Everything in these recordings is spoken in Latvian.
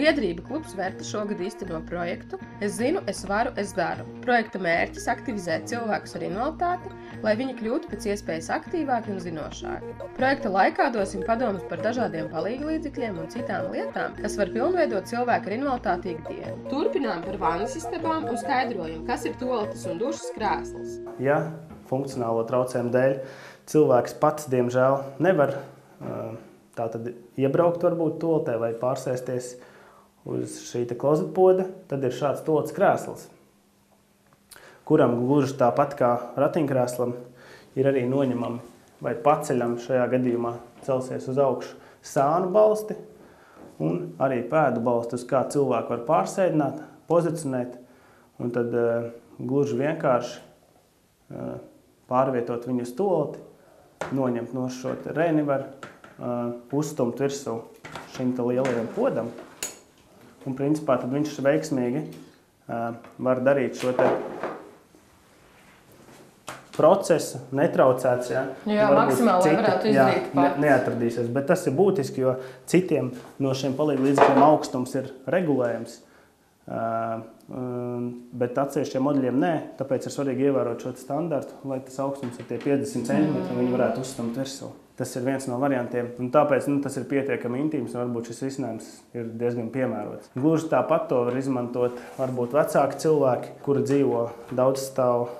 Biedrība klubs Verta šogad īsteno projektu Es zinu, es varu, es daru. Projekta mērķis aktivizēt cilvēkus ar invaliditāti, lai viņi kļūtu pēc iespējas aktīvāki un zinošāki. Projekta laikā dosim padomus par dažādiem palīglīdzekļiem un citām lietām, kas var pilnveidot cilvēku ar invaliditāti ikdienu. Turpinām par vannas istabām un skaidrojam, kas ir toaletes un dušas krēsls. Ja funkcionālo traucējumu dēļ cilvēks pats, diemžēl, nevar tātad iebraukt varbūt toaletē vai pārsēsties uz šī klozetpoda, tad ir šāds toaletes krēsls, kuram gluži tāpat kā ratiņkrēslam ir arī noņemami vai paceļam šajā gadījumā celsies uz augšu sānu balsti un arī pēdu balsti, uz kā cilvēku var pārsēdināt, pozicionēt un tad gluži vienkārši pārvietot viņu uz toaleti, noņemt no šo reni var uzstumt virsū šim lielajam podam. Un principā tad viņš veiksmīgi var darīt šo procesu, netraucēts. Jā, maksimāli, lai varētu izdarīt pats. Neatradīsies, bet tas ir būtiski, jo citiem no šiem palīglīdzekļiem augstums ir regulējams. Bet atsevišķiem modeļiem nē, tāpēc ir svarīgi ievērot šo standartu, lai tas augstums ir tie 50 cm, viņi varētu uzstumt virsū. Tas ir viens no variantiem, un tāpēc tas ir pietiekami intīms, un varbūt šis risinājums ir diezgan piemērots. Gluži tāpat to var izmantot varbūt vecāki cilvēki, kuri dzīvo daudz stāvu,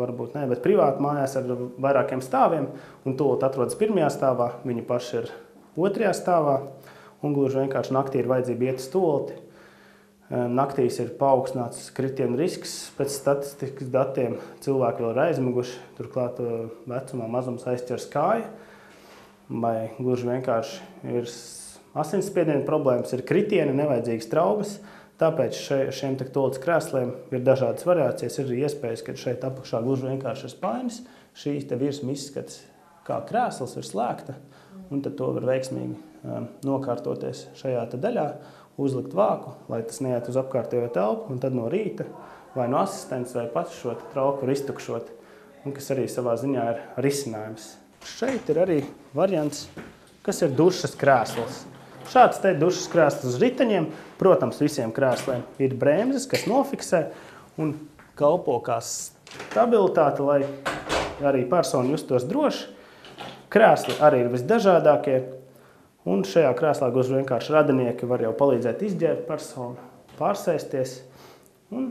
varbūt ne, bet privāti mājās ar vairākiem stāviem, un toalete atrodas pirmajā stāvā, viņi paši ir otrajā stāvā, un gluži vienkārši naktī ir vajadzība iet uz toaleti. Naktīs ir paaugstināts kritienu risks, pēc statistikas datiem cilvēki vēl ir aizmiguši, turklāt vecumā mazums aizķers kāju, vai gluži vienkārši ir asinsspiediena problēmas, ir kritieni, nevajadzīgas traumas, tāpēc šiem toaletes krēsliem ir dažādas variācijas, ir iespējas, ka šeit apakšā gluži vienkārši ir spainis, šīs virsma izskats kā krēsls ir slēgta, un tad to var veiksmīgi nokārtoties šajā daļā, uzlikt vāku, lai tas neiet uz apkārtējo telpu, un tad no rīta vai no asistents vai pats šo trauku var iztukšot, un kas arī savā ziņā ir risinājums. Šeit ir arī variants, kas ir dušas krēsls. Šāds te dušas krēsls uz riteņiem, protams, visiem krēsliem ir bremzes, kas nofiksē un kalpo kā stabilitāte, lai arī persona justos droši. Krēsli arī ir visdažādākie. Un šajā krēslā gluži vienkārši radinieki var jau palīdzēt izģērbt personu, pārsēsties un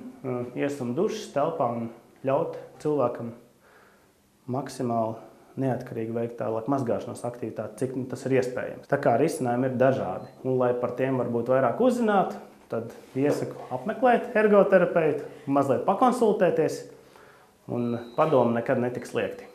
iestumt dušas telpā un ļaut cilvēkam maksimāli neatkarīgi veikt tālāk mazgāšanas aktivitāti, cik tas ir iespējams. Tā kā risinājumi ir dažādi. Un, lai par tiem varbūt vairāk uzzinātu, tad iesaku apmeklēt ergoterapeitu, mazliet pakonsultēties un padomu nekad netiks liekti.